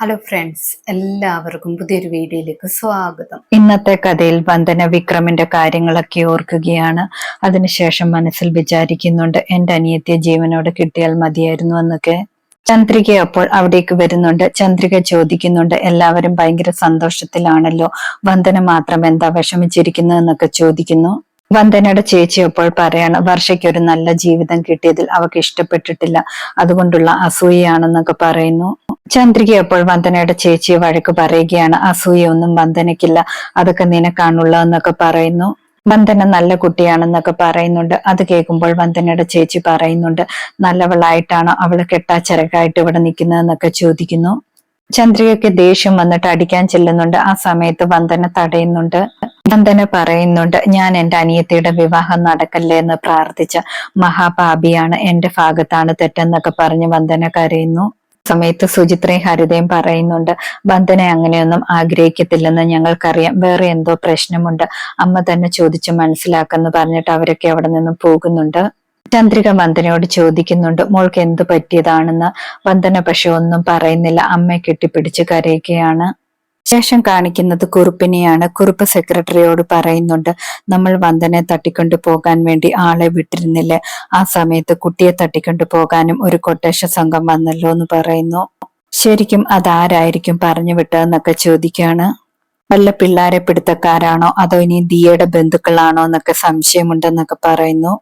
Hello friends, എല്ലാവർക്കും പുതിയൊരു വീഡിയോയിലേക്ക് സ്വാഗതം. ഇന്നത്തെ കഥയിൽ വന്ദന വിക്രമിന്റെ കാര്യങ്ങളൊക്കെ ഓർക്കുകയാണ്. അതിനുശേഷം മനസ്സിൽ വിചാരിക്കുന്നുണ്ട്, എന്റെ അനിയത്തിയെ ജീവനോടെ കിട്ടിയാൽ മതിയായിരുന്നു എന്നൊക്കെ. ചന്ദ്രിക അപ്പോൾ അവിടേക്ക് വരുന്നുണ്ട്. ചന്ദ്രിക ചോദിക്കുന്നുണ്ട്, എല്ലാവരും ഭയങ്കര സന്തോഷത്തിലാണല്ലോ, വന്ദന മാത്രം എന്താ വിഷമിച്ചിരിക്കുന്നു എന്നൊക്കെ ചോദിക്കുന്നു. വന്ദനയുടെ ചേച്ചി അപ്പോൾ പറയാണ്, വർഷയ്ക്ക് ഒരു നല്ല ജീവിതം കിട്ടിയതിൽ അവൾക്ക് ഇഷ്ടപ്പെട്ടിട്ടില്ല, അതുകൊണ്ടുള്ള അസൂയയാണെന്നൊക്കെ പറയുന്നു. ചന്ദ്രിക അപ്പോൾ വന്ദനയുടെ ചേച്ചിയെ വഴക്ക് പറയുകയാണ്, അസൂയൊന്നും വന്ദനയ്ക്കില്ല, അതൊക്കെ നിനക്കാണുള്ളതെന്നൊക്കെ പറയുന്നു. വന്ദന നല്ല കുട്ടിയാണെന്നൊക്കെ പറയുന്നുണ്ട്. അത് കേൾക്കുമ്പോൾ വന്ദനയുടെ ചേച്ചി പറയുന്നുണ്ട്, നല്ലവളായിട്ടാണോ അവള് കെട്ടാച്ചരക്കായിട്ട് ഇവിടെ നിൽക്കുന്നതെന്നൊക്കെ ചോദിക്കുന്നു. ചന്ദ്രികയ്ക്ക് ദേഷ്യം വന്നിട്ട് അടിക്കാൻ ചെല്ലുന്നുണ്ട്. ആ സമയത്ത് വന്ദന തടയുന്നുണ്ട്. വന്ദന പറയുന്നുണ്ട്, ഞാൻ എന്റെ അനിയത്തിയുടെ വിവാഹം നടക്കല്ലേ എന്ന് പ്രാർത്ഥിച്ച മഹാപാപിയാണ്, എന്റെ ഭാഗത്താണ് തെറ്റെന്നൊക്കെ പറഞ്ഞ് വന്ദന കരയുന്നു. സമയത്ത് സുചിത്രയും ഹരിതയും പറയുന്നുണ്ട്, വന്ദന അങ്ങനെയൊന്നും ആഗ്രഹിക്കത്തില്ലെന്ന് ഞങ്ങൾക്കറിയാം, വേറെ എന്തോ പ്രശ്നമുണ്ട്, അമ്മ തന്നെ ചോദിച്ച് മനസ്സിലാക്കെന്ന് പറഞ്ഞിട്ട് അവരൊക്കെ അവിടെ നിന്നും പോകുന്നുണ്ട്. ചന്ദ്രിക വന്ദനയോട് ചോദിക്കുന്നുണ്ട്, മോൾക്ക് എന്തു പറ്റിയതാണെന്ന്. വന്ദന പക്ഷെ ഒന്നും പറയുന്നില്ല, അമ്മയെ കെട്ടിപ്പിടിച്ച് കരയുകയാണ്. ശേഷം കാണിക്കുന്നത് കുറുപ്പിനെയാണ്. കുറുപ്പ് സെക്രട്ടറിയോട് പറയുന്നുണ്ട്, നമ്മൾ വന്ദനെ തട്ടിക്കൊണ്ടു പോകാൻ വേണ്ടി ആളെ വിട്ടിരുന്നില്ലേ, ആ സമയത്ത് കുട്ടിയെ തട്ടിക്കൊണ്ടു പോകാനും ഒരു കൊട്ടേഷൻ സംഘം വന്നല്ലോ എന്ന് പറയുന്നു. ശരിക്കും അതാരായിരിക്കും പറഞ്ഞു വിട്ടതെന്നൊക്കെ ചോദിക്കാണ്. വല്ല പിള്ളാരെ പിടുത്തക്കാരാണോ അതോ ഇനി ദിയയുടെ ബന്ധുക്കളാണോ എന്നൊക്കെ സംശയമുണ്ടെന്നൊക്കെ പറയുന്നു.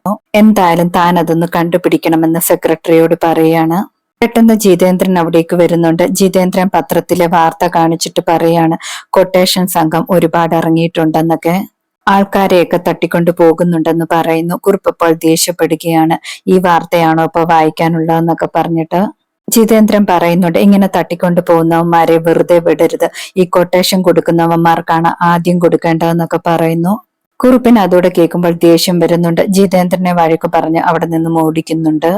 എന്തായാലും താൻ അതൊന്ന് കണ്ടുപിടിക്കണമെന്ന് സെക്രട്ടറിയോട് പറയാണ്. പെട്ടെന്ന് ജിതേന്ദ്രൻ അവിടേക്ക് വരുന്നുണ്ട്. ജിതേന്ദ്രൻ പത്രത്തിലെ വാർത്ത കാണിച്ചിട്ട് പറയാണ്, കൊട്ടേഷൻ സംഘം ഒരുപാട് ഇറങ്ങിയിട്ടുണ്ടെന്നൊക്കെ, ആൾക്കാരെയൊക്കെ തട്ടിക്കൊണ്ടു പോകുന്നുണ്ടെന്ന് പറയുന്നു. കുറിപ്പപ്പോൾ ദേഷ്യപ്പെടുകയാണ്, ഈ വാർത്തയാണോ ഇപ്പൊ വായിക്കാനുള്ളതെന്നൊക്കെ പറഞ്ഞിട്ട്. ജിതേന്ദ്രൻ പറയുന്നുണ്ട്, ഇങ്ങനെ തട്ടിക്കൊണ്ടു പോകുന്നവന്മാരെ വെറുതെ വിടരുത്, ഈ കൊട്ടേഷൻ കൊടുക്കുന്നവന്മാർക്കാണ് ആദ്യം കൊടുക്കേണ്ടതെന്നൊക്കെ പറയുന്നു. കുറുപ്പിന് അതോടെ കേൾക്കുമ്പോൾ ദേഷ്യം വരുന്നുണ്ട്. ജിതേന്ദ്രനെ വഴക്ക് പറഞ്ഞ് അവിടെ നിന്നും ഓടിക്കുന്നുണ്ട്.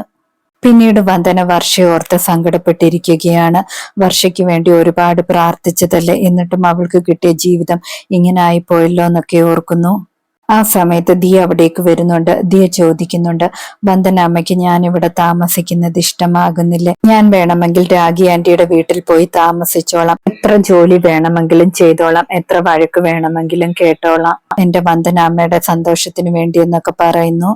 പിന്നീട് വന്ദന വർഷയോർത്ത് സങ്കടപ്പെട്ടിരിക്കുകയാണ്. വർഷയ്ക്ക് വേണ്ടി ഒരുപാട് പ്രാർത്ഥിച്ചതല്ലേ, എന്നിട്ടും അവൾക്ക് കിട്ടിയ ജീവിതം ഇങ്ങനെ ആയിപ്പോയല്ലോ എന്നൊക്കെ ഓർക്കുന്നു. ആ സമയത്ത് ദിയ അവിടേക്ക് വരുന്നുണ്ട്. ദിയ ചോദിക്കുന്നുണ്ട്, വന്ദന അമ്മയ്ക്ക് ഞാൻ ഇവിടെ താമസിക്കുന്നത് ഇഷ്ടമാകുന്നില്ല, ഞാൻ വേണമെങ്കിൽ രാഗി ആന്റിയുടെ വീട്ടിൽ പോയി താമസിച്ചോളാം, എത്ര ജോലി വേണമെങ്കിലും ചെയ്തോളാം, എത്ര വഴക്ക് വേണമെങ്കിലും കേട്ടോളാം, എന്റെ വന്ദന അമ്മയുടെ സന്തോഷത്തിന് വേണ്ടി എന്നൊക്കെ പറയുന്നു.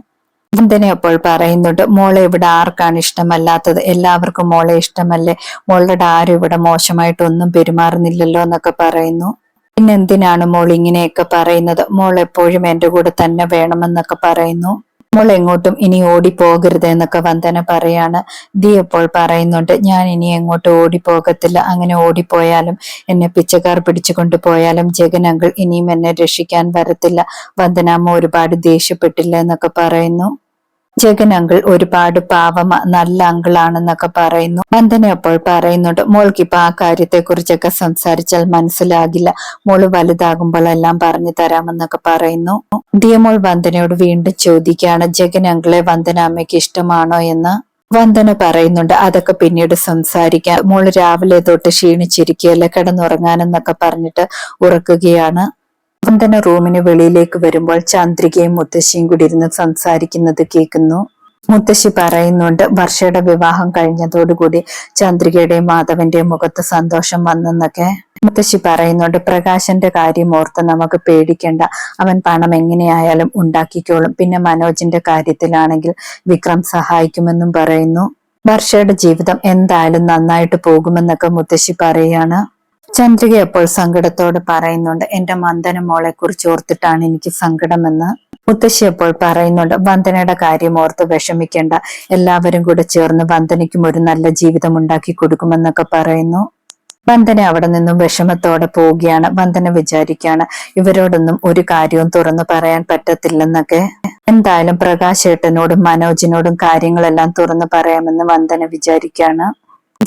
വന്ദന അപ്പോൾ പറയുന്നുണ്ട്, മോളെ ഇവിടെ ആർക്കാണ് ഇഷ്ടമല്ലാത്തത്, എല്ലാവർക്കും മോളെ ഇഷ്ടമല്ലേ, മോളുടെ ആരും ഇവിടെ മോശമായിട്ടൊന്നും പെരുമാറുന്നില്ലല്ലോ എന്നൊക്കെ പറയുന്നു. പിന്നെന്തിനാണ് മോൾ ഇങ്ങനെയൊക്കെ പറയുന്നത്, മോൾ എപ്പോഴും എന്റെ കൂടെ തന്നെ വേണമെന്നൊക്കെ പറയുന്നു. മോൾ എങ്ങോട്ടും ഇനി ഓടിപ്പോകരുത് എന്നൊക്കെ വന്ദന പറയാണ്. ദി അപ്പോൾ പറയുന്നുണ്ട്, ഞാൻ ഇനി എങ്ങോട്ടും ഓടിപ്പോകത്തില്ല, അങ്ങനെ ഓടിപ്പോയാലും എന്നെ പിച്ചക്കാർ പിടിച്ചു കൊണ്ടുപോയാലും ജഗൻ അങ്കിൾ ഇനിയും എന്നെ രക്ഷിക്കാൻ വരത്തില്ല, വന്ദനാമ്മ ഒരുപാട് ദേഷ്യപ്പെട്ടില്ല എന്നൊക്കെ പറയുന്നു. ജഗൻ അങ്കിൾ ഒരുപാട് പാവമ, നല്ല അങ്കിളാണെന്നൊക്കെ പറയുന്നു. വന്ദന അപ്പോൾ പറയുന്നുണ്ട്, മോൾക്കിപ്പോ ആ കാര്യത്തെ കുറിച്ചൊക്കെ സംസാരിച്ചാൽ മനസ്സിലാകില്ല, മോള് വലുതാകുമ്പോഴെല്ലാം പറഞ്ഞു തരാമെന്നൊക്കെ പറയുന്നു. ദിയമോൾ വന്ദനയോട് വീണ്ടും ചോദിക്കുകയാണ്, ജഗൻ അങ്കിളെ വന്ദന അമ്മയ്ക്ക് ഇഷ്ടമാണോ എന്ന്. വന്ദന പറയുന്നുണ്ട്, അതൊക്കെ പിന്നീട് സംസാരിക്കാം, മോള് രാവിലെ തൊട്ട് ക്ഷീണിച്ചിരിക്കുകയല്ലേ, കിടന്നുറങ്ങാനെന്നൊക്കെ പറഞ്ഞിട്ട് ഉറക്കുകയാണ്. വന്ദന റൂമിന് വെളിയിലേക്ക് വരുമ്പോൾ ചന്ദ്രികയും മുത്തശ്ശിയും കൂടി ഇരുന്ന് സംസാരിക്കുന്നത് കേൾക്കുന്നു. മുത്തശ്ശി പറയുന്നുണ്ട്, വർഷയുടെ വിവാഹം കഴിഞ്ഞതോടുകൂടി ചന്ദ്രികയുടെയും മാധവന്റെയും മുഖത്ത് സന്തോഷം വന്നെന്നൊക്കെ. മുത്തശ്ശി പറയുന്നുണ്ട്, പ്രകാശന്റെ കാര്യം ഓർത്ത് നമുക്ക് പേടിക്കണ്ട, അവൻ പണം എങ്ങനെയായാലും ഉണ്ടാക്കിക്കോളും, പിന്നെ മനോജിന്റെ കാര്യത്തിലാണെങ്കിൽ വിക്രം സഹായിക്കുമെന്നും പറയുന്നു. വർഷയുടെ ജീവിതം എന്തായാലും നന്നായിട്ട് പോകുമെന്നൊക്കെ മുത്തശ്ശി പറയാണ്. ചന്ദ്രിക അപ്പോൾ സങ്കടത്തോട് പറയുന്നുണ്ട്, എന്റെ വന്ദന മോളെ കുറിച്ച് ഓർത്തിട്ടാണ് എനിക്ക് സങ്കടമെന്ന്. മുത്തശ്ശി അപ്പോൾ പറയുന്നുണ്ട്, വന്ദനയുടെ കാര്യം ഓർത്ത് വിഷമിക്കേണ്ട, എല്ലാവരും കൂടെ ചേർന്ന് വന്ദനയ്ക്കും ഒരു നല്ല ജീവിതം ഉണ്ടാക്കി കൊടുക്കുമെന്നൊക്കെ പറയുന്നു. വന്ദന അവിടെ നിന്നും വിഷമത്തോടെ പോവുകയാണ്. വന്ദന വിചാരിക്കുകയാണ്, ഇവരോടൊന്നും ഒരു കാര്യവും തുറന്നു പറയാൻ പറ്റത്തില്ലെന്നൊക്കെ. എന്തായാലും പ്രകാശ് ഏട്ടനോടും മനോജിനോടും കാര്യങ്ങളെല്ലാം തുറന്നു പറയാമെന്ന് വന്ദന വിചാരിക്കുകയാണ്.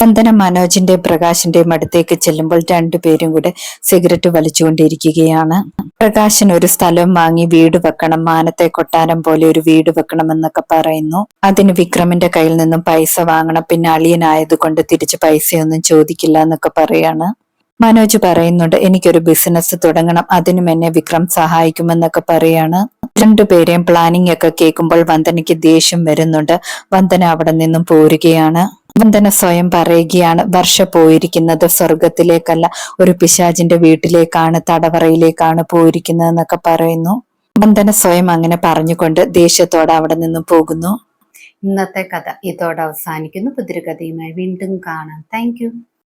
വന്ദന മനോജിന്റെ പ്രകാശിന്റെയും അടുത്തേക്ക് ചെല്ലുമ്പോൾ രണ്ടുപേരും കൂടെ സിഗരറ്റ് വലിച്ചുകൊണ്ടിരിക്കുകയാണ്. പ്രകാശൻ ഒരു സ്ഥലം വാങ്ങി വീട് വെക്കണം, മാനത്തെ കൊട്ടാരം പോലെ ഒരു വീട് വെക്കണം എന്നൊക്കെ പറയുന്നു. അതിന് വിക്രമിന്റെ കയ്യിൽ നിന്നും പൈസ വാങ്ങണം, പിന്നെ അളിയനായതുകൊണ്ട് തിരിച്ച് പൈസയൊന്നും ചോദിക്കില്ല എന്നൊക്കെ പറയാണ്. മനോജ് പറയുന്നുണ്ട്, എനിക്കൊരു ബിസിനസ് തുടങ്ങണം, അതിനും എന്നെ വിക്രം സഹായിക്കുമെന്നൊക്കെ പറയാണ്. രണ്ടുപേരെയും പ്ലാനിങ് ഒക്കെ കേൾക്കുമ്പോൾ വന്ദനയ്ക്ക് ദേഷ്യം വരുന്നുണ്ട്. വന്ദന അവിടെ നിന്നും പോരുകയാണ്. വന്ദന സ്വയം പറയുകയാണ് വർഷ പോയിരിക്കുന്നത് സ്വർഗത്തിലേക്കല്ല, ഒരു പിശാചിന്റെ വീട്ടിലേക്കാണ്, തടവറയിലേക്കാണ് പോയിരിക്കുന്നത് എന്നൊക്കെ പറയുന്നു. വന്ദന സ്വയം അങ്ങനെ പറഞ്ഞുകൊണ്ട് ദേഷ്യത്തോടെ അവിടെ നിന്നും പോകുന്നു. ഇന്നത്തെ കഥ ഇതോടെ അവസാനിക്കുന്നു. പുതിയൊരു കഥയുമായി വീണ്ടും കാണാം. താങ്ക്